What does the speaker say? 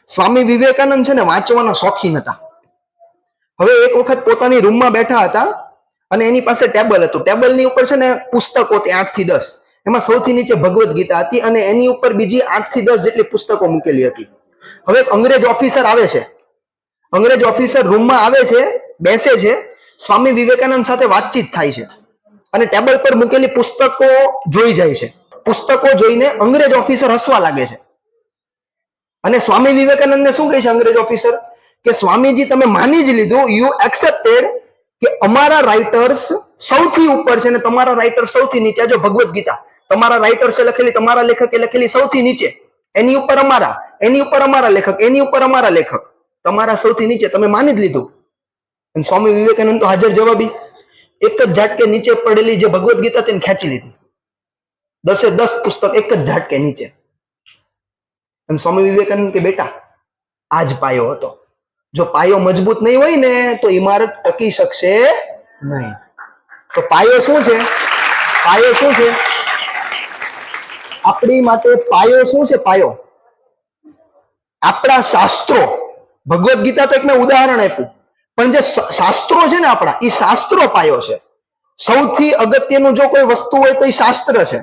સ્વામી વિવેકાનંદ છે ને વાંચવાના શોખીન હતા. હવે એક વખત પોતાની રૂમમાં બેઠા હતા અને એની પાસે ટેબલ હતું. ટેબલની ઉપર છે ને પુસ્તકો હતી 8 થી 10. એમાં સૌથી નીચે ભગવદ્ ગીતા હતી અને એની ઉપર બીજી 8 થી 10 જેટલી પુસ્તકો મૂકેલી હતી. હવે એક અંગ્રેજ ઓફિસર આવે છે. અંગ્રેજ ઓફિસર રૂમમાં આવે છે, બેસે છે, સ્વામી વિવેકાનંદ સાથે વાતચીત થાય છે અને ટેબલ પર મૂકેલી પુસ્તકો જોઈ જાય છે. પુસ્તકો જોઈને અંગ્રેજ ઓફિસર હસવા લાગે છે અને સ્વામી વિવેકાનંદને શું કહે છે અંગ્રેજ ઓફિસર કે સ્વામીજી તમે માની જ લીધું, યુ એક્સેપ્ટેડ કે અમારા રાઇટર્સ સૌથી ઉપર છે અને તમારા રાઇટર સૌથી નીચે. જો ભગવદ્ ગીતા તમારા રાઇટર્સે લખેલી, તમારા લેખકે લખેલી સૌથી નીચે, એની ઉપર અમારા, એની ઉપર અમારા લેખક, એની ઉપર અમારા લેખક, તમારા સૌથી નીચે. તમે માની જ લીધું. અને સ્વામી વિવેકાનંદ તો હાજર જવાબી, એક જ ઝાટકે નીચે પડેલી જે ભગવદ્ ગીતા તેને ખેંચી લીધી. 10 પુસ્તક એક જ ઝાટકે નીચે. અને સ્વામી વિવેકાનંદ કે બેટા આ જ પાયો હતો. જો પાયો મજબૂત નહીં હોય ને તો ઇમારત ટકી શકશે નહીં. તો પાયો શું છે? પાયો શું છે આપણી માટે? પાયો શું છે? પાયો આપણા શાસ્ત્રો. ભગવદ્ ગીતા તો એક મેં ઉદાહરણ આપ્યું, પણ જે શાસ્ત્રો છે ને આપણા, એ શાસ્ત્રો પાયો છે. સૌથી અગત્યનું જો કોઈ વસ્તુ હોય તો એ શાસ્ત્ર છે.